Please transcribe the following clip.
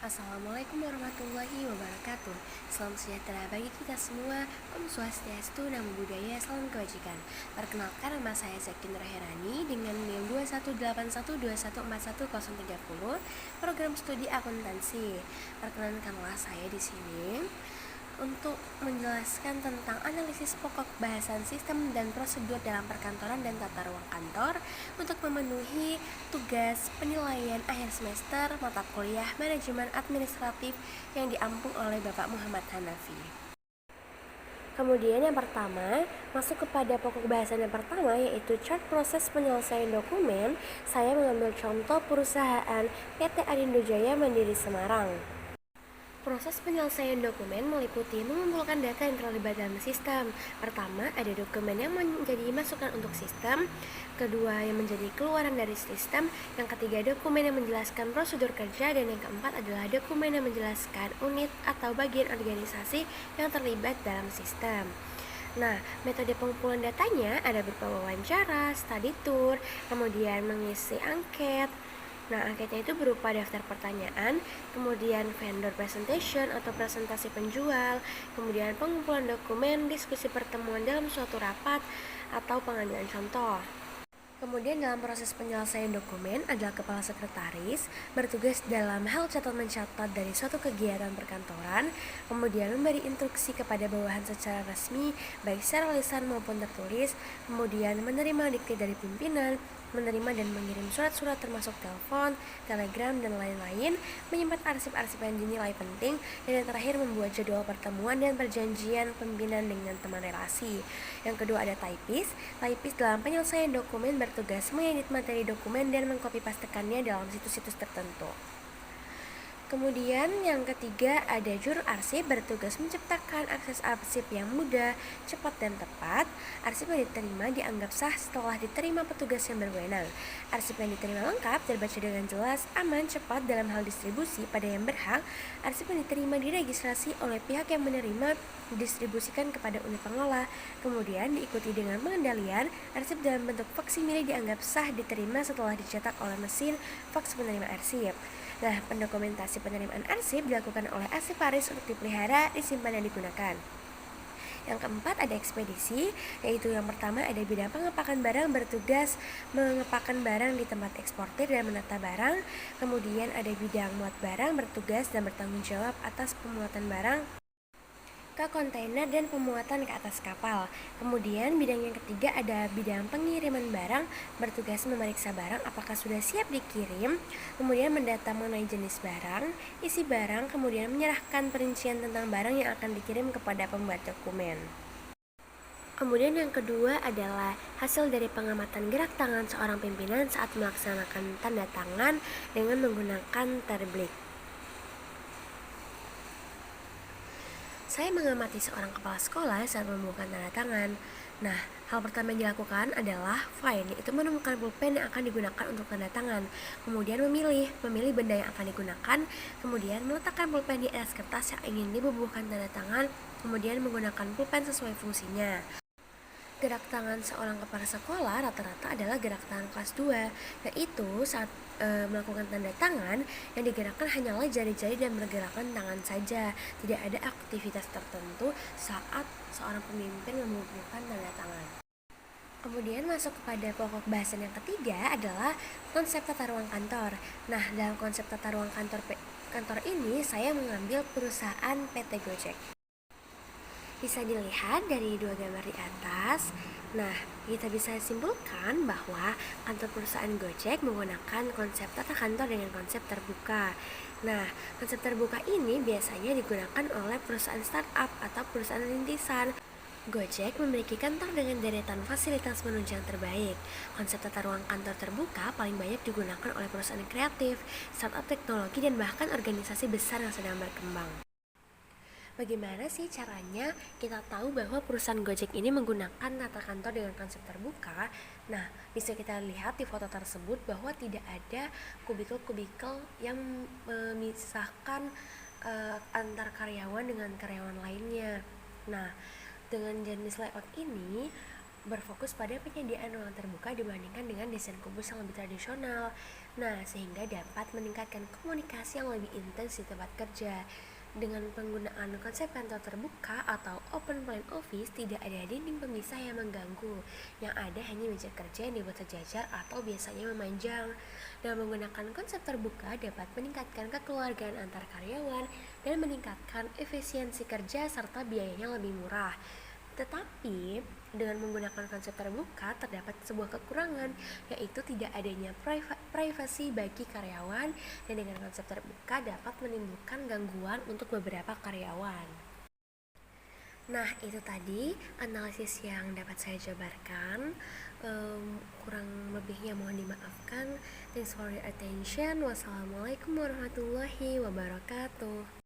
Assalamualaikum warahmatullahi wabarakatuh. Salam sejahtera bagi kita semua. Om Swastiastu, Namo Buddhaya, salam kebajikan. Perkenalkan, nama saya Zakin Raherani dengan NIM 2181214130, program studi akuntansi. Perkenankanlah saya di sini untuk menjelaskan tentang analisis pokok bahasan sistem dan prosedur dalam perkantoran dan tata ruang kantor untuk memenuhi tugas penilaian akhir semester mata kuliah manajemen administratif yang diampu oleh Bapak Muhammad Hanafi. Kemudian yang pertama, masuk kepada pokok bahasan yang pertama, yaitu chart proses penyelesaian dokumen. Saya mengambil contoh perusahaan PT Adindo Jaya Mandiri Semarang. Proses penyelesaian dokumen meliputi mengumpulkan data yang terlibat dalam sistem. Pertama, ada dokumen yang menjadi masukan untuk sistem. Kedua, yang menjadi keluaran dari sistem. Yang ketiga, dokumen yang menjelaskan prosedur kerja. Dan yang keempat adalah dokumen yang menjelaskan unit atau bagian organisasi yang terlibat dalam sistem. Nah, metode pengumpulan datanya ada berupa wawancara, study tour, kemudian mengisi angket. Nah, angketnya itu berupa daftar pertanyaan, kemudian vendor presentation atau presentasi penjual, kemudian pengumpulan dokumen, diskusi pertemuan dalam suatu rapat, atau pengambilan contoh. Kemudian dalam proses penyelesaian dokumen adalah kepala sekretaris bertugas dalam hal catat mencatat dari suatu kegiatan perkantoran, kemudian memberi instruksi kepada bawahan secara resmi baik secara lisan maupun tertulis, kemudian menerima dikte dari pimpinan, menerima dan mengirim surat-surat termasuk telepon, telegram, dan lain-lain, menyimpan arsip-arsip yang dinilai penting, dan yang terakhir membuat jadwal pertemuan dan perjanjian pimpinan dengan teman relasi. Yang kedua ada typist. Typist dalam penyelesaian dokumen bertugas mengedit materi dokumen dan mengcopy pastekannya dalam situs-situs tertentu. Kemudian yang ketiga ada juru arsip bertugas menciptakan akses arsip yang mudah, cepat, dan tepat. Arsip yang diterima dianggap sah setelah diterima petugas yang berwenang. Arsip yang diterima lengkap terbaca dengan jelas, aman, cepat dalam hal distribusi pada yang berhak. Arsip yang diterima diregistrasi oleh pihak yang menerima didistribusikan kepada unit pengelola. Kemudian diikuti dengan pengendalian. Arsip dalam bentuk faksimile dianggap sah diterima setelah dicetak oleh mesin fax penerima arsip. Nah, pendokumentasi penerimaan arsip dilakukan oleh arsiparis untuk dipelihara, disimpan, dan digunakan. Yang keempat ada ekspedisi, yaitu yang pertama ada bidang pengepakan barang bertugas mengepakkan barang di tempat eksportir dan menata barang. Kemudian ada bidang muat barang bertugas dan bertanggung jawab atas pemuatan barang ke kontainer dan pemuatan ke atas kapal. Kemudian bidang yang ketiga ada bidang pengiriman barang, bertugas memeriksa barang apakah sudah siap dikirim, kemudian mendata mengenai jenis barang, isi barang, kemudian menyerahkan perincian tentang barang yang akan dikirim kepada pembuat dokumen. Kemudian yang kedua adalah hasil dari pengamatan gerak tangan seorang pimpinan saat melaksanakan tanda tangan dengan menggunakan tablik. Saya mengamati seorang kepala sekolah saat membubuhkan tanda tangan. Nah, hal pertama yang dilakukan adalah find, yaitu menemukan pulpen yang akan digunakan untuk tanda tangan. Kemudian memilih benda yang akan digunakan, kemudian meletakkan pulpen di atas kertas yang ingin dibubuhkan tanda tangan, kemudian menggunakan pulpen sesuai fungsinya. Gerak tangan seorang kepala sekolah rata-rata adalah gerak tangan kelas 2, yaitu saat melakukan tanda tangan yang digerakkan hanyalah jari-jari dan pergerakan tangan saja. Tidak ada aktivitas tertentu saat seorang pemimpin membubuhkan tanda tangan. Kemudian masuk kepada pokok bahasan yang ketiga adalah konsep tata ruang kantor. Nah, dalam konsep tata ruang kantor ini saya mengambil perusahaan PT Gojek. Bisa dilihat dari dua gambar di atas. Nah, kita bisa simpulkan bahwa kantor perusahaan Gojek menggunakan konsep tata kantor dengan konsep terbuka. Nah, konsep terbuka ini biasanya digunakan oleh perusahaan startup atau perusahaan rintisan. Gojek memiliki kantor dengan deretan fasilitas menunjang terbaik. Konsep tata ruang kantor terbuka paling banyak digunakan oleh perusahaan kreatif, startup teknologi, dan bahkan organisasi besar yang sedang berkembang. Bagaimana sih caranya kita tahu bahwa perusahaan Gojek ini menggunakan tata kantor dengan konsep terbuka? Nah, bisa kita lihat di foto tersebut bahwa tidak ada kubikel-kubikel yang memisahkan antar karyawan dengan karyawan lainnya. Nah, dengan jenis layout ini berfokus pada penyediaan ruang terbuka dibandingkan dengan desain kubus yang lebih tradisional. Nah, sehingga dapat meningkatkan komunikasi yang lebih intens di tempat kerja. Dengan penggunaan konsep kantor terbuka atau open plan office, tidak ada dinding pemisah yang mengganggu. Yang ada hanya meja kerja yang dibuat sejajar atau biasanya memanjang. Dengan menggunakan konsep terbuka dapat meningkatkan kekeluargaan antar karyawan dan meningkatkan efisiensi kerja serta biayanya lebih murah. Tetapi dengan menggunakan konsep terbuka terdapat sebuah kekurangan, yaitu tidak adanya privasi bagi karyawan, dan dengan konsep terbuka dapat menimbulkan gangguan untuk beberapa karyawan. Nah, itu tadi analisis yang dapat saya jabarkan. Kurang lebihnya mohon dimaafkan. Thanks for your attention. Wassalamualaikum warahmatullahi wabarakatuh.